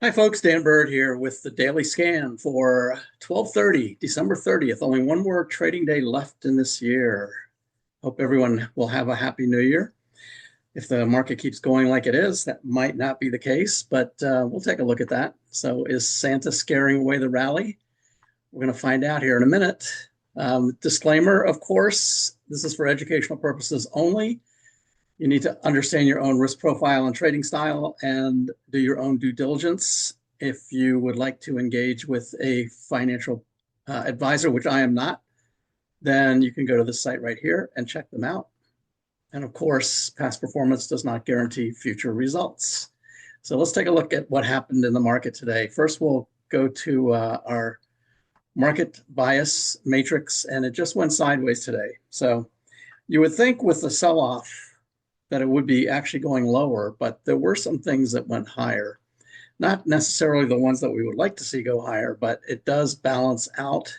Hi folks, Dan Bird here with the daily scan for 12/30, December 30th. Only one more trading day left in this year. Hope everyone will have a happy new year. If the market keeps going like it is, that might not be the case, but we'll take a look at that. So is Santa scaring away the rally? We're going to find out here in a minute. Disclaimer, of course, this is for educational purposes only. You need to understand your own risk profile and trading style and do your own due diligence. If you would like to engage with a financial advisor, which I am not, then you can go to the site right here and check them out. And of course, past performance does not guarantee future results. So let's take a look at what happened in the market today. First, we'll go to our market bias matrix, and it just went sideways today. So you would think with the sell-off that it would be actually going lower, but there were some things that went higher. Not necessarily the ones that we would like to see go higher, but it does balance out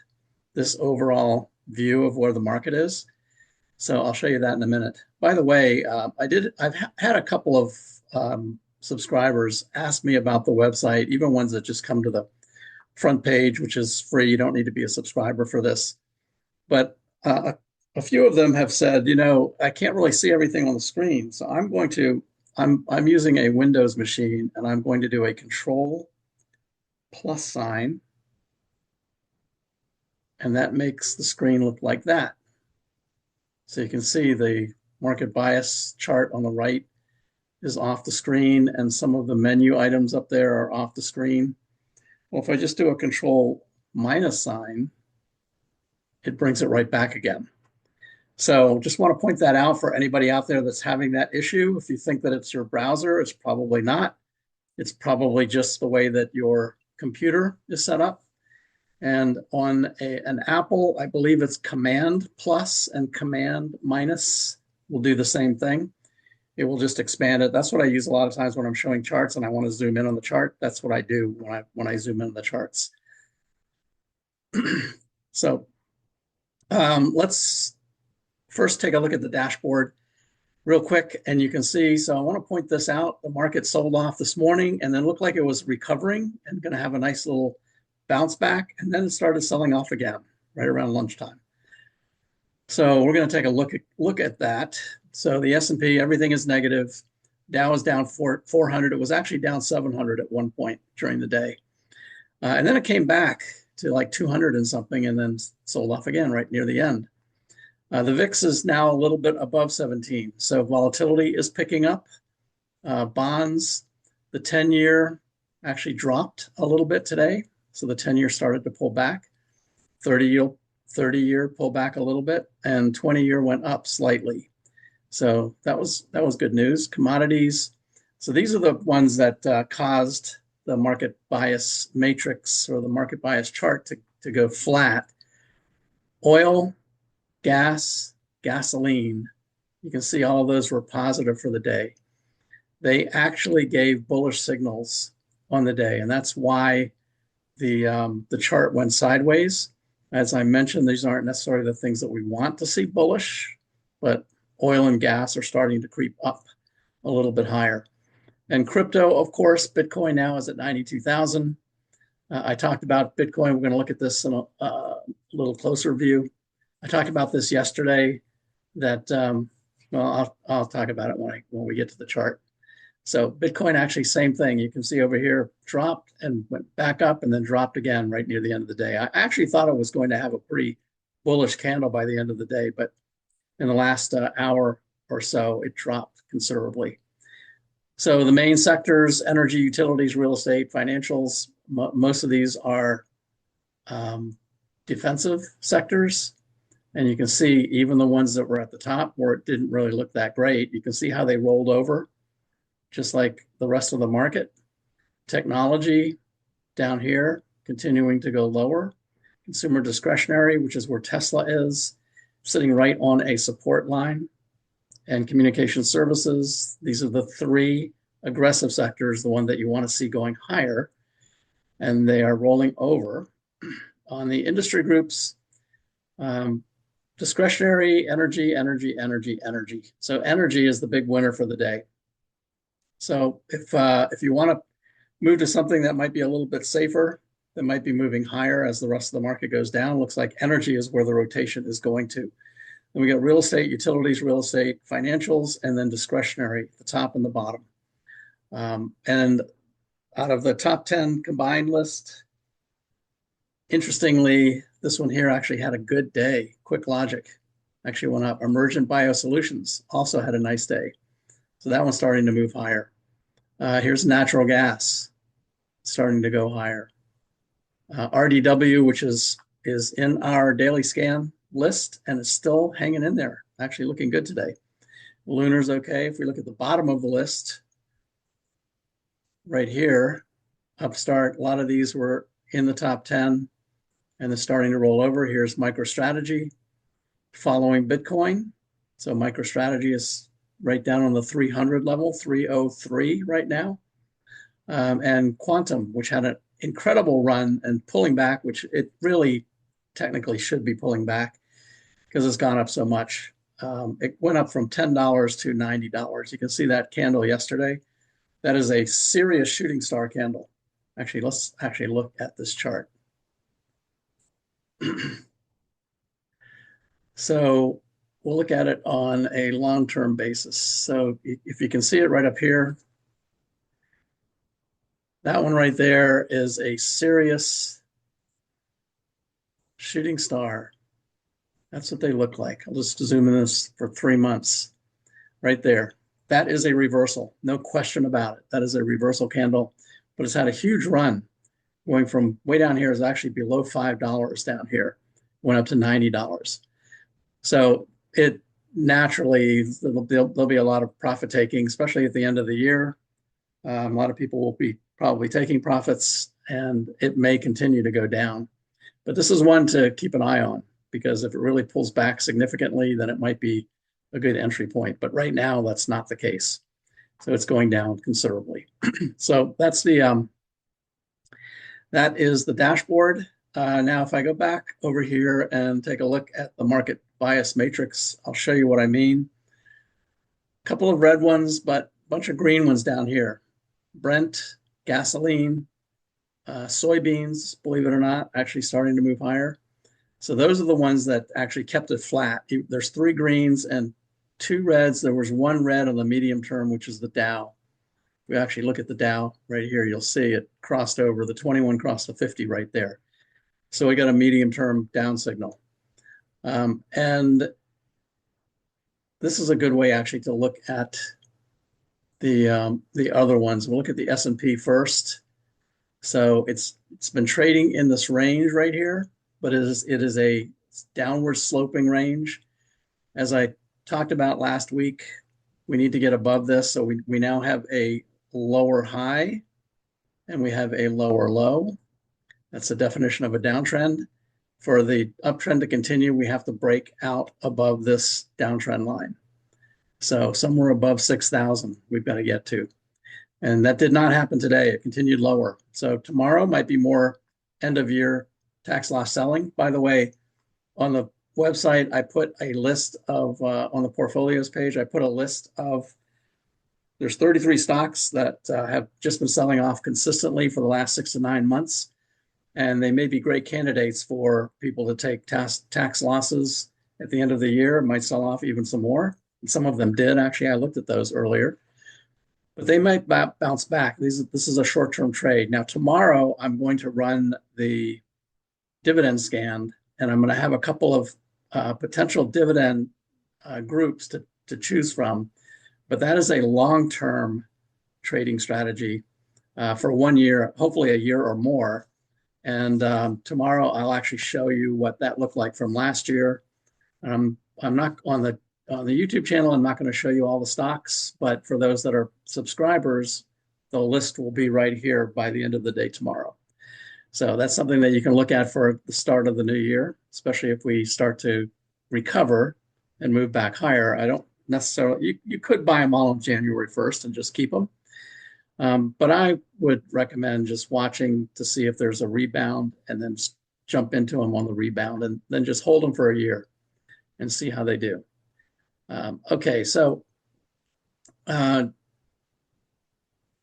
this overall view of where the market is. So I'll show you that in a minute. By the way, I've had a couple of subscribers ask me about the website, even ones that just come to the front page, which is free. You don't need to be a subscriber for this. But a few of them have said, I can't really see everything on the screen. So I'm using a Windows machine, and I'm going to do a control plus sign. And that makes the screen look like that. So you can see the market bias chart on the right is off the screen, and some of the menu items up there are off the screen. Well, if I just do a control minus sign, it brings it right back again. So just want to point that out for anybody out there that's having that issue. If you think that it's your browser, it's probably not. It's probably just the way that your computer is set up. And on an Apple, I believe it's Command plus and Command minus will do the same thing. It will just expand it. That's what I use a lot of times when I'm showing charts and I want to zoom in on the chart. That's what I do when I zoom in on the charts. So let's first take a look at the dashboard real quick, and you can see, so I want to point this out. The market sold off this morning and then looked like it was recovering and going to have a nice little bounce back, and then it started selling off again right around lunchtime. So we're going to take a look at that. So the S&P, everything is negative. Dow is down 400. It was actually down 700 at one point during the day. And then it came back to like 200 and something and then sold off again right near the end. The VIX is now a little bit above 17. So volatility is picking up. Bonds, the 10-year actually dropped a little bit today. So the 10-year started to pull back. 30-year pull back a little bit, and 20-year went up slightly. So that was good news. Commodities. So these are the ones that caused the market bias matrix or the market bias chart to go flat. Oil, gas, gasoline, you can see all of those were positive for the day. They actually gave bullish signals on the day, and that's why the chart went sideways. As I mentioned, these aren't necessarily the things that we want to see bullish, but oil and gas are starting to creep up a little bit higher. And crypto, of course, Bitcoin now is at 92,000. I talked about Bitcoin. We're going to look at this in a little closer view. I talked about this yesterday that, well, I'll talk about it when we get to the chart. So Bitcoin actually same thing. You can see over here dropped and went back up and then dropped again right near the end of the day. I actually thought it was going to have a pretty bullish candle by the end of the day, but in the last hour or so, it dropped considerably. So the main sectors, energy, utilities, real estate, financials, most of these are defensive sectors. And you can see even the ones that were at the top where it didn't really look that great, you can see how they rolled over, just like the rest of the market. Technology down here, continuing to go lower. Consumer discretionary, which is where Tesla is, sitting right on a support line. And communication services, these are the three aggressive sectors, the one that you want to see going higher. And they are rolling over. On the industry groups, discretionary, energy. So energy is the big winner for the day. So if you want to move to something that might be a little bit safer, that might be moving higher as the rest of the market goes down. Looks like energy is where the rotation is going to. Then we got real estate, utilities, real estate, financials, and then discretionary, the top and the bottom. And out of the top 10 combined list, interestingly, this one here actually had a good day. Quick Logic actually went up. Emergent Biosolutions also had a nice day. So that one's starting to move higher. Here's natural gas starting to go higher. RDW, which is in our daily scan list and is still hanging in there, actually looking good today. Lunar's okay. If we look at the bottom of the list, right here, Upstart, a lot of these were in the top 10 and they're starting to roll over. Here's MicroStrategy following Bitcoin. So MicroStrategy is right down on the 300 level, 303 right now. And Quantum, which had an incredible run and pulling back, which it really technically should be pulling back because it's gone up so much. It went up from $10 to $90. You can see that candle yesterday. That is a serious shooting star candle. Actually, let's actually look at this chart. So we'll look at it on a long-term basis. So if you can see it right up here, that one right there is a serious shooting star. That's what they look like. I'll just zoom in this for 3 months. Right there. That is a reversal. No question about it. That is a reversal candle, but it's had a huge run. Going from way down here is actually below $5 down here. Went up to $90. So it naturally, there'll be a lot of profit taking, especially at the end of the year. A lot of people will be probably taking profits and it may continue to go down. But this is one to keep an eye on because if it really pulls back significantly, then it might be a good entry point. But right now, that's not the case. So it's going down considerably. So that's that is the dashboard. Now, if I go back over here and take a look at the market bias matrix, I'll show you what I mean. A couple of red ones, but a bunch of green ones down here. Brent, gasoline, soybeans, believe it or not, actually starting to move higher. So those are the ones that actually kept it flat. There's 3 greens and 2 reds. There was 1 red on the medium term, which is the Dow. If we actually look at the Dow right here, you'll see it crossed over. The 21 crossed the 50 right there. So we got a medium term down signal. And this is a good way actually to look at the other ones. We'll look at the S&P first. So it's been trading in this range right here, but it is a downward sloping range. As I talked about last week, we need to get above this. So we now have a lower high and we have a lower low. That's the definition of a downtrend. For the uptrend to continue, we have to break out above this downtrend line. So somewhere above 6,000 we've got to get to. And that did not happen today. It continued lower. So tomorrow might be more end of year tax loss selling. By the way, on the website, I put a list of, on the portfolios page, I put a list of, there's 33 stocks that have just been selling off consistently for the last 6 to 9 months. And they may be great candidates for people to take tax losses at the end of the year. It might sell off even some more. And some of them did. Actually, I looked at those earlier. But they might bounce back. This is a short-term trade. Now, tomorrow, I'm going to run the dividend scan, and I'm going to have a couple of potential dividend groups to choose from. But that is a long-term trading strategy for 1 year, hopefully a year or more. And tomorrow, I'll actually show you what that looked like from last year. I'm not on the YouTube channel, I'm not going to show you all the stocks, but for those that are subscribers, the list will be right here by the end of the day tomorrow. So that's something that you can look at for the start of the new year, especially if we start to recover and move back higher. I don't necessarily, you could buy them all on January 1st and just keep them. But I would recommend just watching to see if there's a rebound and then jump into them on the rebound and then just hold them for a year and see how they do. Okay, so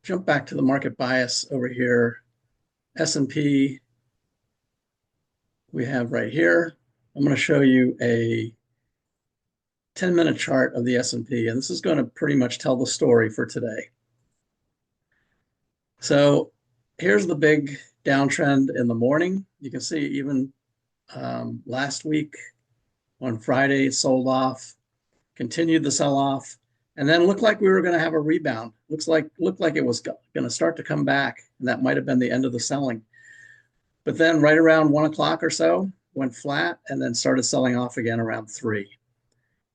jump back to the market bias over here. S&P we have right here. I'm going to show you a 10-minute chart of the S&P, and this is going to pretty much tell the story for today. So here's the big downtrend in the morning. You can see even last week on Friday, it sold off, continued the sell-off, and then looked like we were going to have a rebound. Looked like it was going to start to come back, and that might have been the end of the selling. But then right around 1 o'clock or so, went flat and then started selling off again around 3.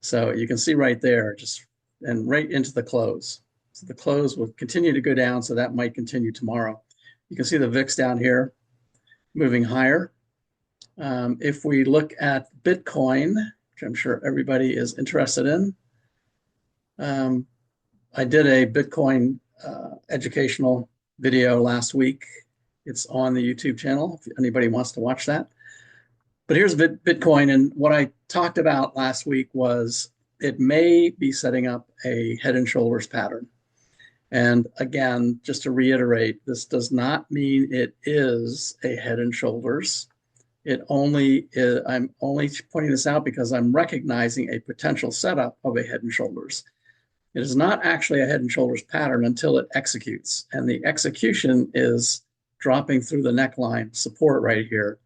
So you can see right there, and right into the close. So the close will continue to go down, so that might continue tomorrow. You can see the VIX down here moving higher. If we look at Bitcoin, which I'm sure everybody is interested in, I did a Bitcoin educational video last week. It's on the YouTube channel if anybody wants to watch that. But here's Bitcoin, and what I talked about last week was it may be setting up a head and shoulders pattern. And again, just to reiterate, this does not mean it is a head and shoulders. I'm only pointing this out because I'm recognizing a potential setup of a head and shoulders. It is not actually a head and shoulders pattern until it executes. And the execution is dropping through the neckline support right here,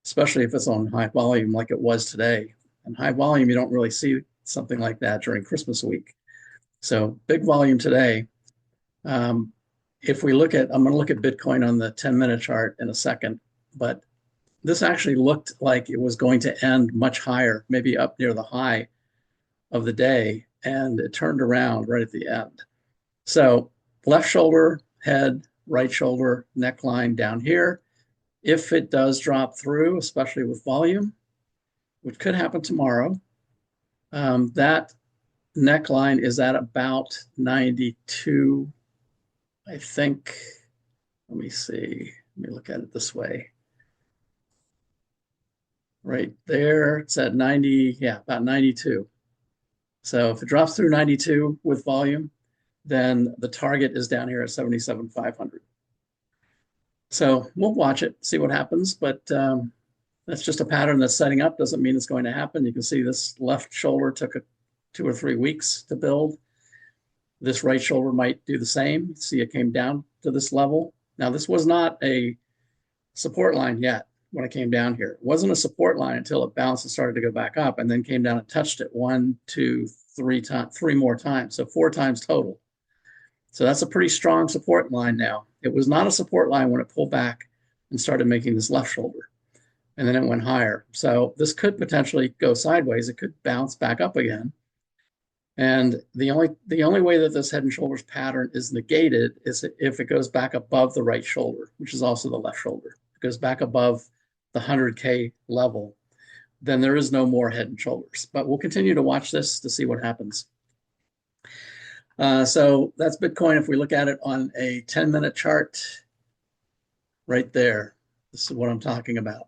especially if it's on high volume like it was today. And high volume, you don't really see something like that during Christmas week. So big volume today. If we look at, I'm going to look at Bitcoin on the 10-minute chart in a second, but this actually looked like it was going to end much higher, maybe up near the high of the day, and it turned around right at the end. So left shoulder, head, right shoulder, neckline down here. If it does drop through, especially with volume, which could happen tomorrow, that neckline is at about 92, I think. Let me see. Let me look at it this way. Right there, it's at 90, yeah, about 92. So if it drops through 92 with volume, then the target is down here at 77,500. So we'll watch it, see what happens, but that's just a pattern that's setting up. Doesn't mean it's going to happen. You can see this left shoulder took 2 or 3 weeks to build. This right shoulder might do the same. See, it came down to this level. Now, this was not a support line yet when it came down here. It wasn't a support line until it bounced and started to go back up and then came down and touched it 1, 2, 3 more times. So 4 times total. So that's a pretty strong support line now. It was not a support line when it pulled back and started making this left shoulder. And then it went higher. So this could potentially go sideways. It could bounce back up again. And the only way that this head and shoulders pattern is negated is if it goes back above the right shoulder, which is also the left shoulder. It goes back above the 100K level, then there is no more head and shoulders. But we'll continue to watch this to see what happens. So that's Bitcoin. If we look at it on a 10-minute chart, right there, this is what I'm talking about.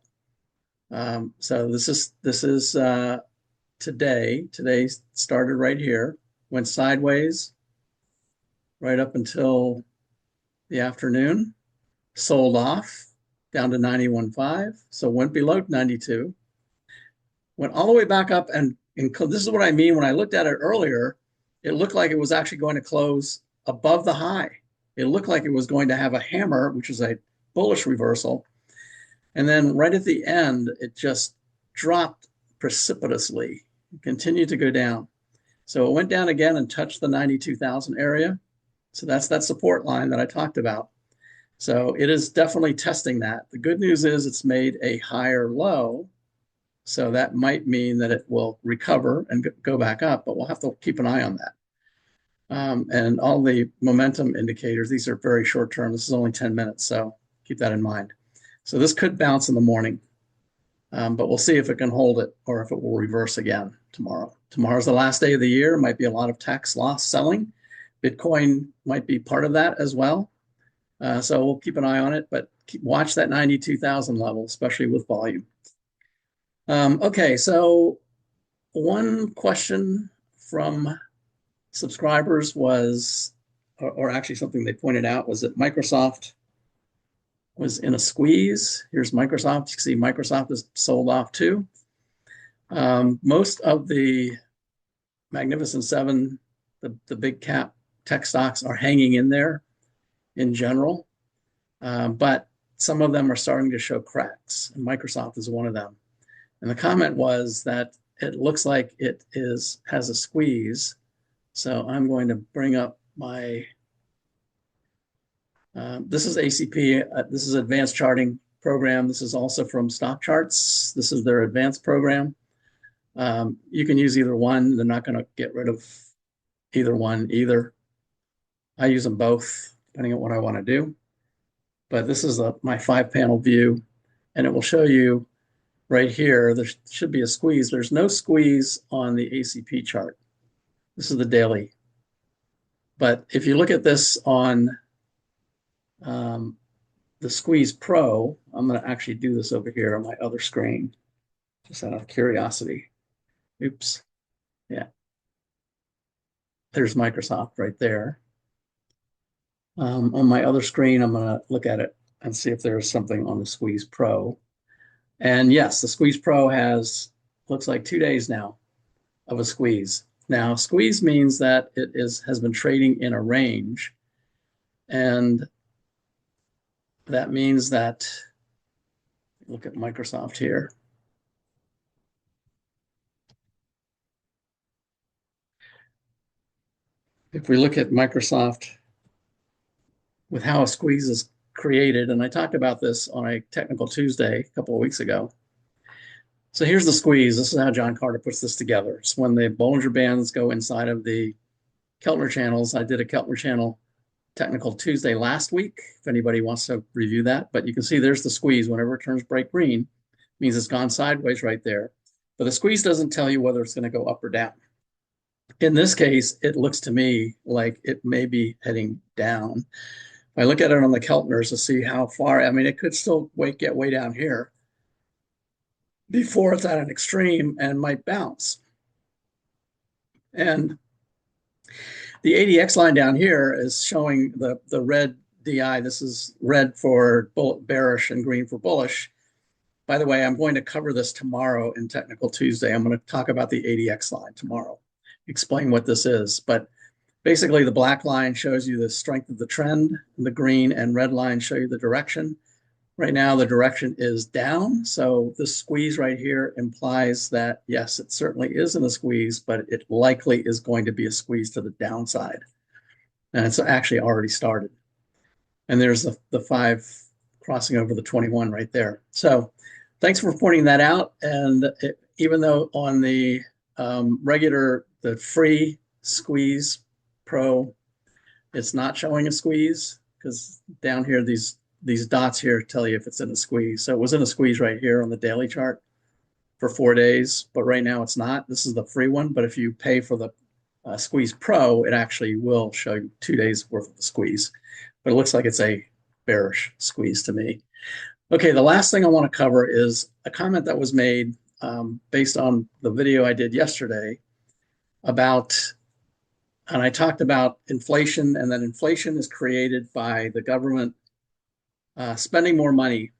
So this is today. Today started right here, went sideways right up until the afternoon, sold off down to 91.5, so went below 92, went all the way back up, and this is what I mean when I looked at it earlier. It looked like it was actually going to close above the high. It looked like it was going to have a hammer, which is a bullish reversal. And then right at the end, it just dropped precipitously, continued to go down. So it went down again and touched the 92,000 area. So that's that support line that I talked about. So it is definitely testing that. The good news is it's made a higher low. So that might mean that it will recover and go back up, but we'll have to keep an eye on that. And all the momentum indicators, these are very short term. This is only 10 minutes, so keep that in mind. So this could bounce in the morning, but we'll see if it can hold it or if it will reverse again tomorrow. Tomorrow's the last day of the year. Might be a lot of tax loss selling. Bitcoin might be part of that as well. So we'll keep an eye on it, but watch that 92,000 level, especially with volume. Okay, so one question from subscribers was or actually something they pointed out, was that Microsoft was in a squeeze. Here's Microsoft. You can see Microsoft is sold off too. Most of the Magnificent Seven, the big cap tech stocks, are hanging in there in general, but some of them are starting to show cracks, and Microsoft is one of them. And the comment was that it looks like it has a squeeze. So I'm going to bring up my, this is ACP, this is Advanced Charting Program. This is also from Stock Charts. This is their advanced program. You can use either one. They're not going to get rid of either one either. I use them both depending on what I want to do. But this is my 5-panel view, and it will show you right here, there should be a squeeze. There's no squeeze on the ACP chart. This is the daily. But if you look at this on the Squeeze Pro, I'm going to actually do this over here on my other screen, just out of curiosity. Oops. Yeah. There's Microsoft right there. On my other screen, I'm going to look at it and see if there's something on the Squeeze Pro. And yes, the Squeeze Pro looks like 2 days now of a squeeze. Now, squeeze means that it has been trading in a range. And that means that, look at Microsoft here. If we look at Microsoft with how a squeeze is created, and I talked about this on a Technical Tuesday a couple of weeks ago. So here's the squeeze. This is how John Carter puts this together. It's when the Bollinger Bands go inside of the Keltner channels. I did a Keltner channel Technical Tuesday last week, if anybody wants to review that. But you can see there's the squeeze. Whenever it turns bright green, it means it's gone sideways right there. But the squeeze doesn't tell you whether it's going to go up or down. In this case, it looks to me like it may be heading down. If I look at it on the Keltners to see how far, I mean, it could still get way down here before it's at an extreme and might bounce. And the ADX line down here is showing the red DI. This is red for bearish and green for bullish. By the way, I'm going to cover this tomorrow in Technical Tuesday. I'm going to talk about the ADX line tomorrow, explain what this is. But basically, the black line shows you the strength of the trend, and the green and red line show you the direction. Right now, the direction is down. So this squeeze right here implies that, yes, it certainly isn't a squeeze, but it likely is going to be a squeeze to the downside. And it's actually already started. And there's the 5 crossing over the 21 right there. So thanks for pointing that out. And even though on the the free Squeeze Pro, it's not showing a squeeze, because down here, these dots here tell you if it's in a squeeze. So it was in a squeeze right here on the daily chart for 4 days, but right now it's not. This is the free one, but if you pay for the Squeeze Pro, it actually will show you 2 days worth of the squeeze. But it looks like it's a bearish squeeze to me. Okay, the last thing I want to cover is a comment that was made based on the video I did yesterday about, and I talked about inflation, and that inflation is created by the government spending more money,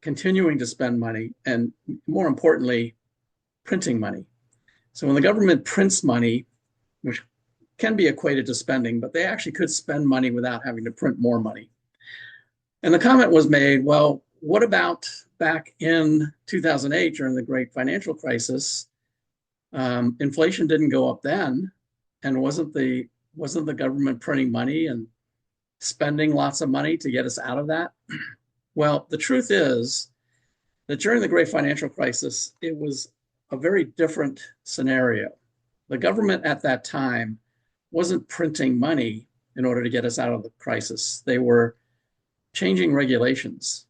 continuing to spend money, and more importantly, printing money. So when the government prints money, which can be equated to spending, but they actually could spend money without having to print more money. And the comment was made, well, what about back in 2008 during the great financial crisis? Inflation didn't go up then, and wasn't the government printing money and spending lots of money to get us out of that? Well, the truth is that during the great financial crisis, it was a very different scenario. The government at that time wasn't printing money in order to get us out of the crisis. They were changing regulations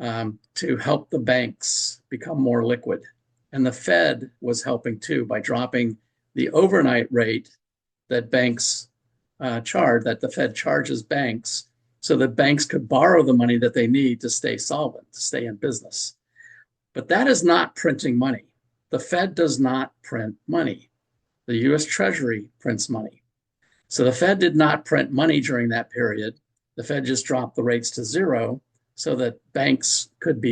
to help the banks become more liquid. And the Fed was helping too by dropping the overnight rate that banks that the Fed charges banks, so that banks could borrow the money that they need to stay solvent, to stay in business. But that is not printing money. The Fed does not print money. The US Treasury prints money. So the Fed did not print money during that period. The Fed just dropped the rates to zero so that banks could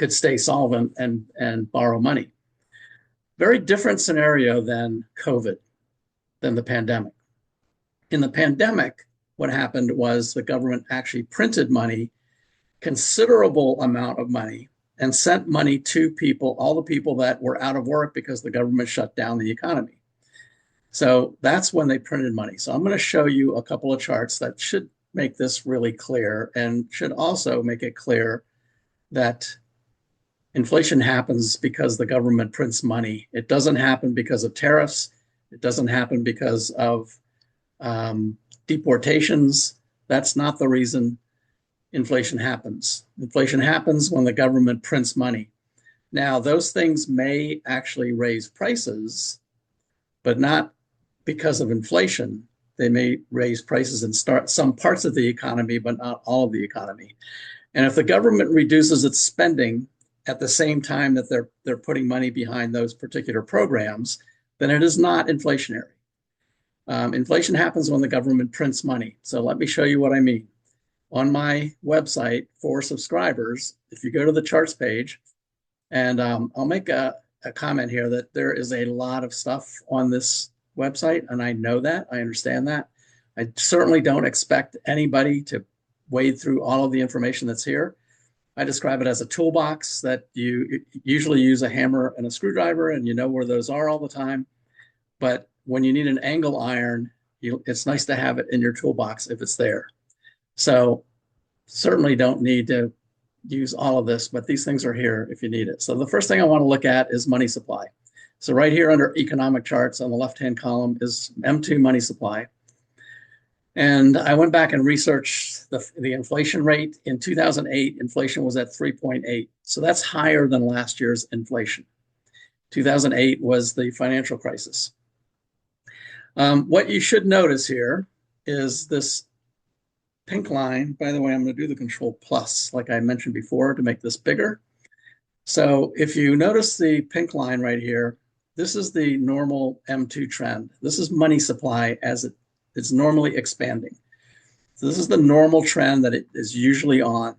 stay solvent and borrow money. Very different scenario than COVID, than the pandemic. In the pandemic, what happened was the government actually printed money, considerable amount of money, and sent money to people, all the people that were out of work because the government shut down the economy. So that's when they printed money. So I'm going to show you a couple of charts that should make this really clear and should also make it clear that inflation happens because the government prints money. It doesn't happen because of tariffs. It doesn't happen because of deportations. That's not the reason inflation happens. Inflation happens when the government prints money. Now, those things may actually raise prices, but not because of inflation. They may raise prices in some parts of the economy, but not all of the economy. And if the government reduces its spending at the same time that they're putting money behind those particular programs, then it is not inflationary. Inflation happens when the government prints money. So let me show you what I mean. On my website for subscribers, if you go to the charts page, and I'll make a comment here that there is a lot of stuff on this website, and I know that, I understand that. I certainly don't expect anybody to wade through all of the information that's here. I describe it as a toolbox that you usually use a hammer and a screwdriver, and you know where those are all the time. But when you need an angle iron, it's nice to have it in your toolbox if it's there. So certainly don't need to use all of this, but these things are here if you need it. So the first thing I want to look at is money supply. So right here under economic charts on the left-hand column is M2 money supply. And I went back and researched the inflation rate. In 2008, inflation was at 3.8. So that's higher than last year's inflation. 2008 was the financial crisis. What you should notice here is this pink line. By the way, I'm going to do the control plus like I mentioned before to make this bigger. So if you notice the pink line right here, this is the normal M2 trend. This is money supply as it's normally expanding. So this is the normal trend that it is usually on.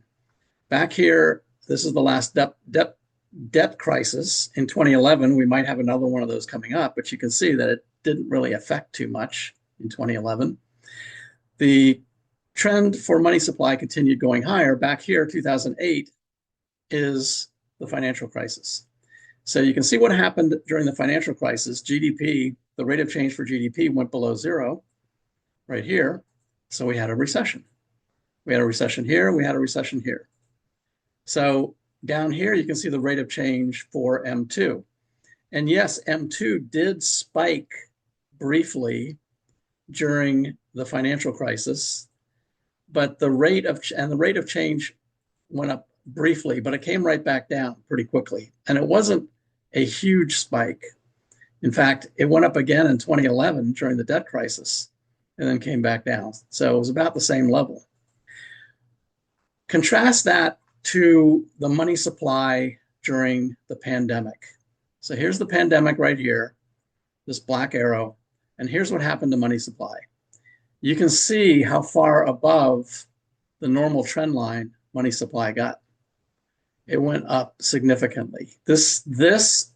Back here, this is the last debt crisis. In 2011, we might have another one of those coming up, but you can see that it didn't really affect too much in 2011. The trend for money supply continued going higher. Back here, 2008 is the financial crisis. So you can see what happened during the financial crisis. GDP, the rate of change for GDP went below zero right here. So we had a recession. We had a recession here. We had a recession here. So down here, you can see the rate of change for M2. And yes, M2 did spike briefly during the financial crisis, but the rate of change went up briefly, but it came right back down pretty quickly. And it wasn't a huge spike. In fact, it went up again in 2011 during the debt crisis and then came back down. So it was about the same level. Contrast that to the money supply during the pandemic. So here's the pandemic right here, this black arrow, and here's what happened to money supply. You can see how far above the normal trend line money supply got. It went up significantly. This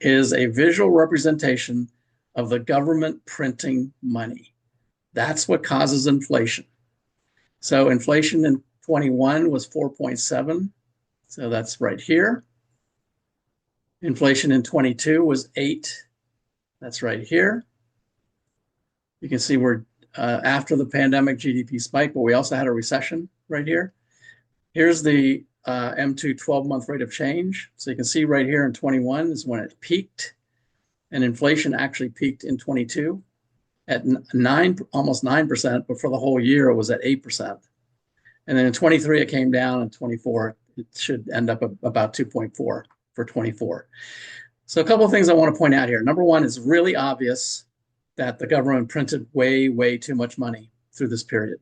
is a visual representation of the government printing money. That's what causes inflation. So inflation in 21 was 4.7. So that's right here. Inflation in 22 was 8. That's right here. You can see we're after the pandemic GDP spike, but we also had a recession right here. Here's the M2 12-month rate of change. So you can see right here in 21 is when it peaked, and inflation actually peaked in 22 at almost 9%, but for the whole year it was at 8%. And then in 23 it came down, and 24 it should end up about 2.4 for 24. So a couple of things I want to point out here. Number one, it's really obvious that the government printed way, way too much money through this period.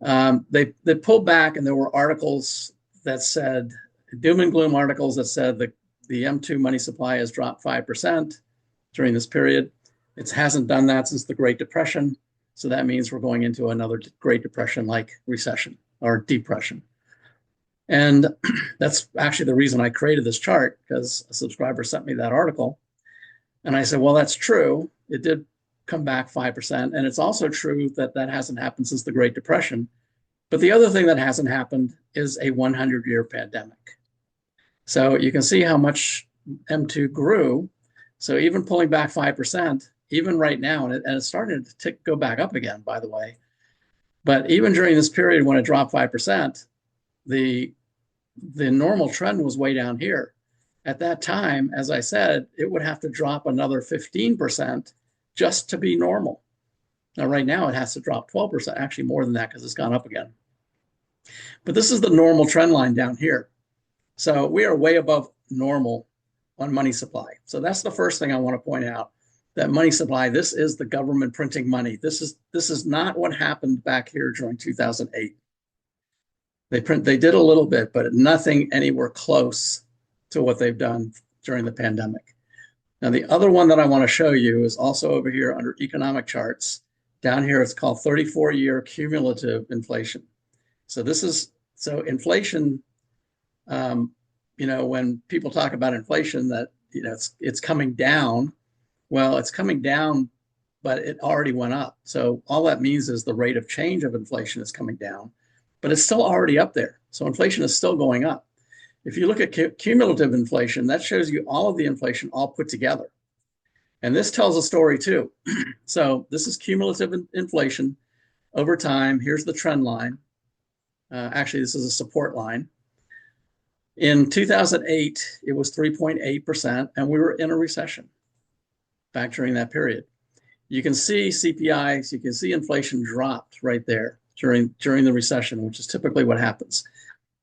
They pulled back, and there were articles that said, doom and gloom articles that said the M2 money supply has dropped 5% during this period. It hasn't done that since the Great Depression. So that means we're going into another Great Depression-like recession or depression. And that's actually the reason I created this chart, because a subscriber sent me that article. And I said, well, that's true. It did come back 5%. And it's also true that that hasn't happened since the Great Depression. But the other thing that hasn't happened is a 100-year pandemic. So you can see how much M2 grew. So even pulling back 5%, even right now, and it's starting to go back up again, by the way. But even during this period when it dropped 5%, the normal trend was way down here. At that time, as I said, it would have to drop another 15% just to be normal. Now, right now, it has to drop 12%, actually more than that because it's gone up again. But this is the normal trend line down here. So we are way above normal on money supply. So that's the first thing I want to point out, that money supply, this is the government printing money. This is not what happened back here during 2008. They did a little bit, but nothing anywhere close to what they've done during the pandemic. Now, the other one that I want to show you is also over here under economic charts. Down here, it's called 34-year cumulative inflation. So inflation, when people talk about inflation, that, it's coming down. Well, it's coming down, but it already went up. So all that means is the rate of change of inflation is coming down, but it's still already up there. So inflation is still going up. If you look at cumulative inflation, that shows you all of the inflation all put together. And this tells a story too. So this is cumulative inflation over time. Here's the trend line. Actually, this is a support line. In 2008, it was 3.8%, and we were in a recession back during that period. You can see CPI, you can see inflation dropped right there during the recession, which is typically what happens.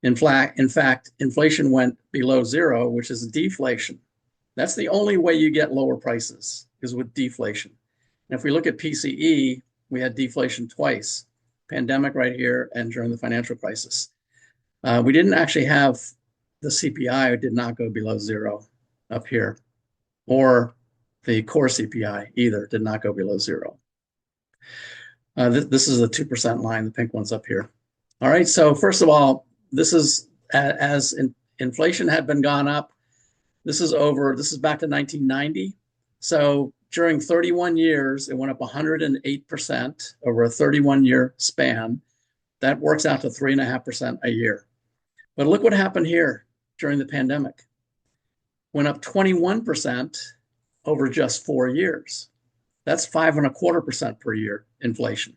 In fact, inflation went below zero, which is deflation. That's the only way you get lower prices, is with deflation. And if we look at PCE, we had deflation twice, pandemic right here and during the financial crisis. We didn't actually have the CPI, did not go below zero up here, or the core CPI either did not go below zero. This is the 2% line, the pink one's up here. All right, so first of all, this is as inflation had been gone up. This is back to 1990. So during 31 years, it went up 108% over a 31-year span. That works out to 3.5% a year. But look what happened here during the pandemic. Went up 21% over just 4 years. That's 5.25% per year inflation.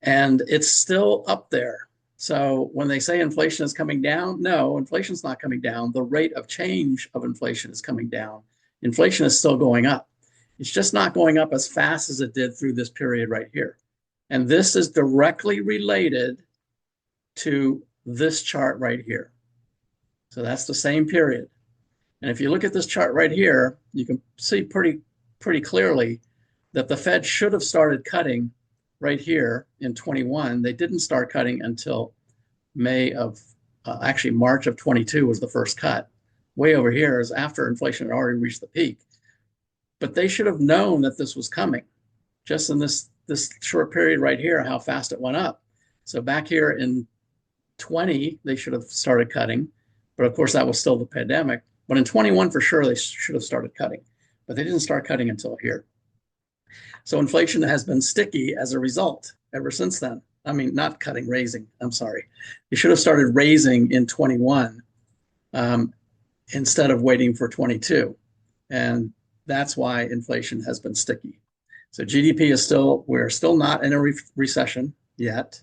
And it's still up there. So when they say inflation is coming down, no, inflation's not coming down. The rate of change of inflation is coming down. Inflation is still going up. It's just not going up as fast as it did through this period right here. And this is directly related to this chart right here. So that's the same period. And if you look at this chart right here, you can see pretty clearly that the Fed should have started cutting right here in 21. They didn't start cutting until actually March of 22 was the first cut. Way over here is after inflation had already reached the peak. But they should have known that this was coming just in this short period right here, how fast it went up. So back here in 20, they should have started cutting. But of course, that was still the pandemic. But in 21, for sure, they should have started cutting. But they didn't start cutting until here. So inflation has been sticky as a result ever since then. I mean, not cutting, raising. I'm sorry. You should have started raising in 21 instead of waiting for 22. And that's why inflation has been sticky. So GDP we're still not in a recession yet.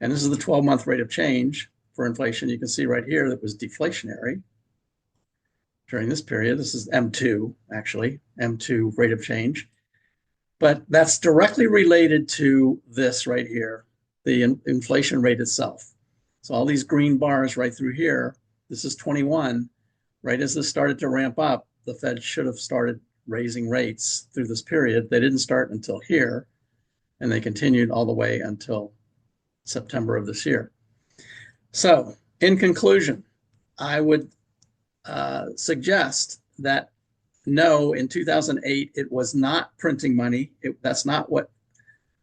And this is the 12-month rate of change for inflation. You can see right here that was deflationary during this period. This is M2, actually, M2 rate of change. But that's directly related to this right here, the inflation rate itself. So all these green bars right through here, this is 21. Right as this started to ramp up, the Fed should have started raising rates through this period. They didn't start until here, and they continued all the way until September of this year. So in conclusion, I would suggest that no, in 2008, it was not printing money. That's not what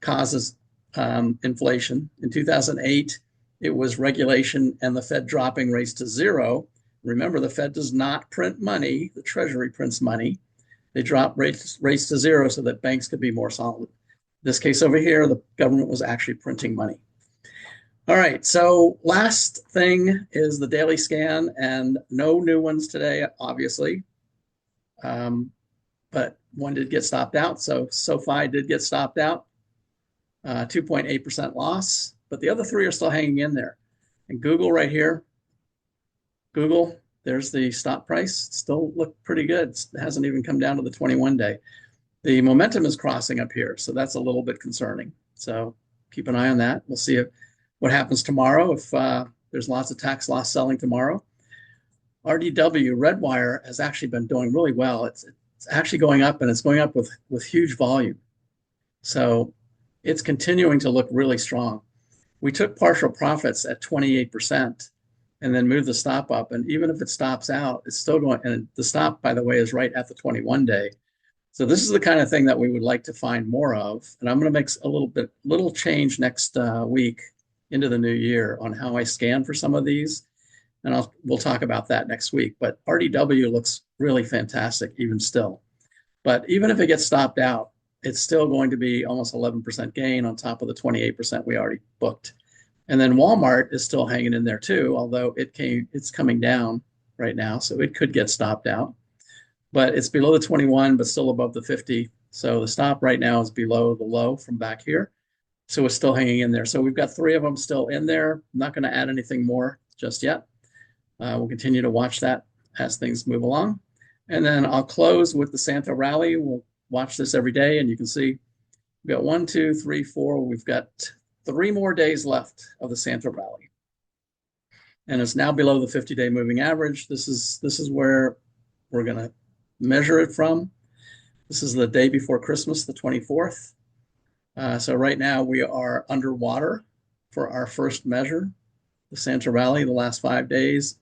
causes inflation. In 2008, it was regulation and the Fed dropping rates to zero. Remember, the Fed does not print money. The Treasury prints money. They drop rates to zero so that banks could be more solid. This case over here, the government was actually printing money. All right, so last thing is the daily scan, and no new ones today, obviously. But one did get stopped out. So SoFi did get stopped out, 2.8% loss, but the other three are still hanging in there. And Google right here, Google, there's the stop price, still look pretty good. It hasn't even come down to the 21-day. The momentum is crossing up here, so that's a little bit concerning. So keep an eye on that. We'll see what happens tomorrow if there's lots of tax loss selling tomorrow. RDW, Redwire, has actually been doing really well. It's actually going up, and it's going up with huge volume. So it's continuing to look really strong. We took partial profits at 28% and then moved the stop up. And even if it stops out, it's still going. And the stop, by the way, is right at the 21-day. So this is the kind of thing that we would like to find more of. And I'm going to make a little change next week into the new year on how I scan for some of these. And we'll talk about that next week. But RDW looks really fantastic even still. But even if it gets stopped out, it's still going to be almost 11% gain on top of the 28% we already booked. And then Walmart is still hanging in there too, although it's coming down right now, so it could get stopped out. But it's below the 21, but still above the 50. So the stop right now is below the low from back here. So it's still hanging in there. So we've got three of them still in there. I'm not going to add anything more just yet. We'll continue to watch that as things move along. And then I'll close with the Santa rally. We'll watch this every day, and you can see we've got 1, 2, 3, 4. We've got 3 more days left of the Santa rally. And it's now below the 50-day moving average. This is where we're going to measure it from. This is the day before Christmas, the 24th. So right now we are underwater for our first measure, the Santa rally, the last 5 days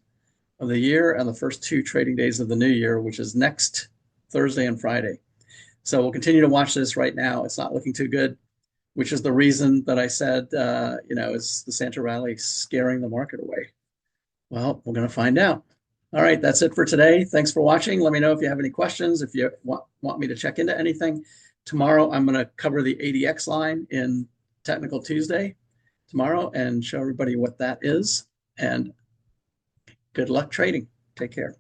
of the year and the first 2 trading days of the new year, which is next Thursday and Friday. So we'll continue to watch this right now. It's not looking too good, which is the reason that I said, is the Santa rally scaring the market away? Well, we're going to find out. All right, that's it for today. Thanks for watching. Let me know if you have any questions, if you want me to check into anything. Tomorrow, I'm going to cover the ADX line in Technical Tuesday tomorrow and show everybody what that is. And good luck trading. Take care.